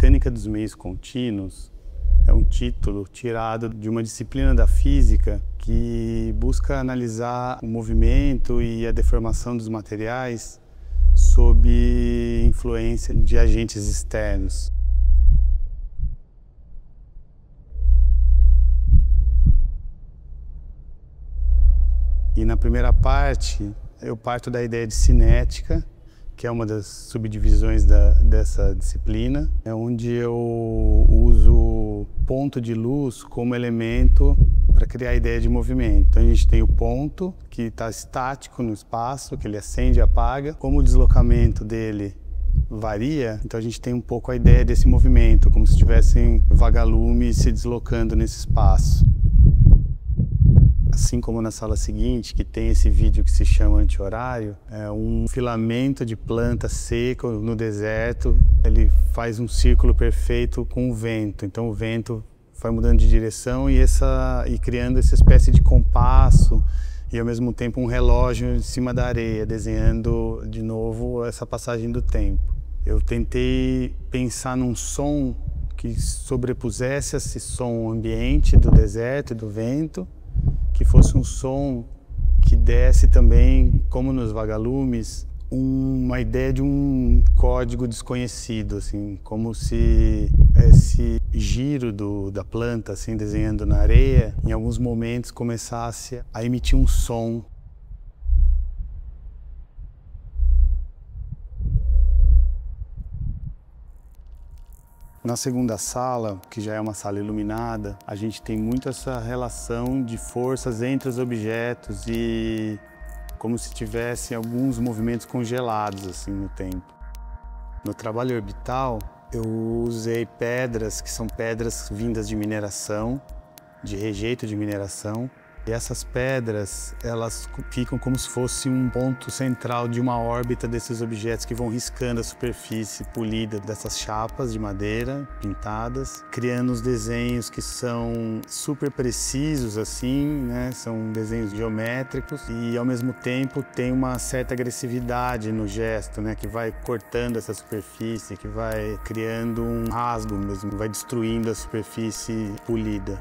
Mecânica dos Meios Contínuos é um título tirado de uma disciplina da física que busca analisar o movimento e a deformação dos materiais sob influência de agentes externos. E na primeira parte, eu parto da ideia de cinética, que é uma das subdivisões dessa disciplina, é onde eu uso ponto de luz como elemento para criar a ideia de movimento. Então a gente tem o ponto, que está estático no espaço, que ele acende e apaga. Como o deslocamento dele varia, então a gente tem um pouco a ideia desse movimento, como se tivessem vagalumes se deslocando nesse espaço. Assim como na sala seguinte, que tem esse vídeo que se chama Anti-Horário, é um filamento de planta seco no deserto, ele faz um círculo perfeito com o vento, então o vento vai mudando de direção e criando essa espécie de compasso e ao mesmo tempo um relógio em cima da areia, desenhando de novo essa passagem do tempo. Eu tentei pensar num som que sobrepusesse esse som ambiente do deserto e do vento, que fosse um som que desse também, como nos vagalumes, uma ideia de um código desconhecido, assim, como se esse giro da planta, assim, desenhando na areia, em alguns momentos começasse a emitir um som. Na segunda sala, que já é uma sala iluminada, a gente tem muito essa relação de forças entre os objetos e como se tivessem alguns movimentos congelados assim no tempo. No trabalho orbital, eu usei pedras que são pedras vindas de mineração, de rejeito de mineração. E essas pedras, elas ficam como se fosse um ponto central de uma órbita desses objetos que vão riscando a superfície polida dessas chapas de madeira pintadas, criando os desenhos que são super precisos assim, né? São desenhos geométricos e ao mesmo tempo tem uma certa agressividade no gesto, né? Que vai cortando essa superfície, que vai criando um rasgo mesmo, vai destruindo a superfície polida.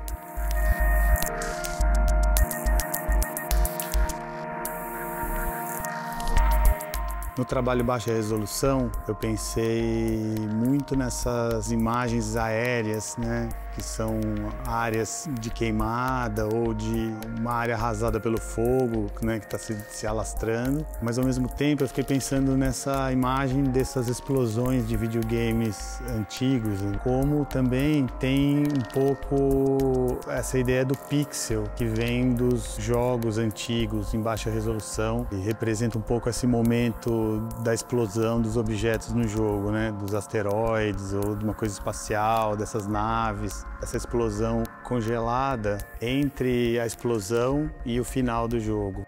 No trabalho baixa resolução, eu pensei muito nessas imagens aéreas, né, que são áreas de queimada ou de uma área arrasada pelo fogo, né, que está se alastrando. Mas ao mesmo tempo eu fiquei pensando nessa imagem dessas explosões de videogames antigos, como também tem um pouco essa ideia do pixel que vem dos jogos antigos em baixa resolução e representa um pouco esse momento da explosão dos objetos no jogo, né? Dos asteroides ou de uma coisa espacial, dessas naves, essa explosão congelada entre a explosão e o final do jogo.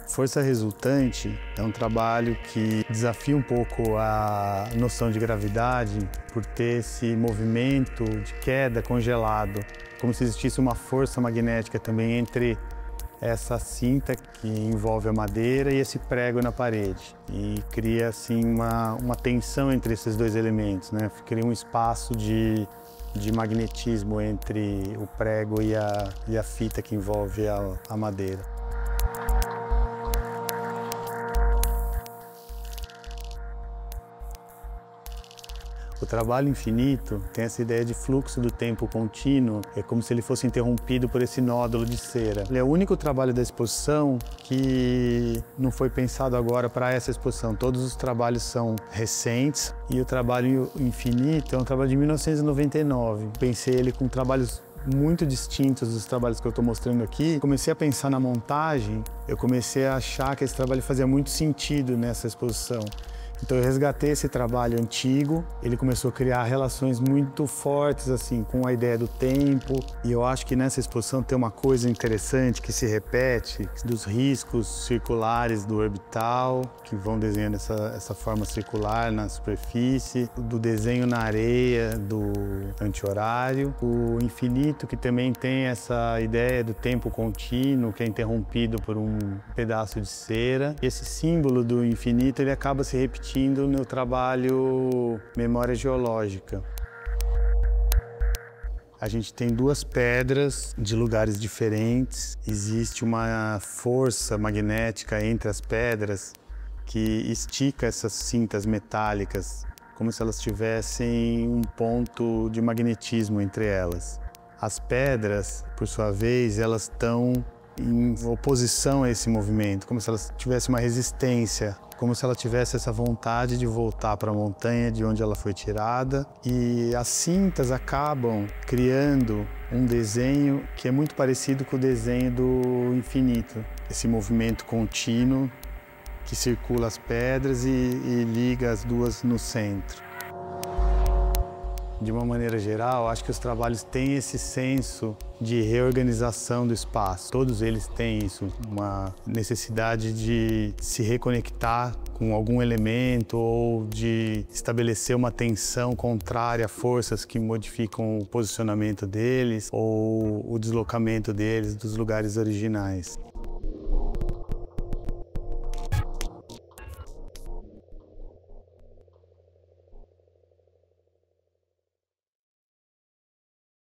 Força Resultante é um trabalho que desafia um pouco a noção de gravidade por ter esse movimento de queda congelado, como se existisse uma força magnética também entre essa cinta que envolve a madeira e esse prego na parede. E cria assim uma tensão entre esses dois elementos, né? Cria um espaço de magnetismo entre o prego e a fita que envolve a madeira. O trabalho infinito tem essa ideia de fluxo do tempo contínuo, é como se ele fosse interrompido por esse nódulo de cera. Ele é o único trabalho da exposição que não foi pensado agora para essa exposição. Todos os trabalhos são recentes e o trabalho infinito é um trabalho de 1999. Pensei ele com trabalhos muito distintos dos trabalhos que eu estou mostrando aqui. Comecei a pensar na montagem, eu comecei a achar que esse trabalho fazia muito sentido nessa exposição. Então eu resgatei esse trabalho antigo, ele começou a criar relações muito fortes assim com a ideia do tempo, e eu acho que nessa exposição tem uma coisa interessante que se repete, dos riscos circulares do orbital, que vão desenhando essa forma circular na superfície, do desenho na areia, do anti-horário, o infinito, que também tem essa ideia do tempo contínuo, que é interrompido por um pedaço de cera. E esse símbolo do infinito ele acaba se repetindo no trabalho Memória Geológica. A gente tem duas pedras de lugares diferentes. Existe uma força magnética entre as pedras que estica essas cintas metálicas, como se elas tivessem um ponto de magnetismo entre elas. As pedras, por sua vez, elas estão em oposição a esse movimento, como se elas tivessem uma resistência, como se ela tivesse essa vontade de voltar para a montanha de onde ela foi tirada. E as cintas acabam criando um desenho que é muito parecido com o desenho do infinito. Esse movimento contínuo que circula as pedras e liga as duas no centro. De uma maneira geral, acho que os trabalhos têm esse senso de reorganização do espaço. Todos eles têm isso, uma necessidade de se reconectar com algum elemento ou de estabelecer uma tensão contrária a forças que modificam o posicionamento deles ou o deslocamento deles dos lugares originais.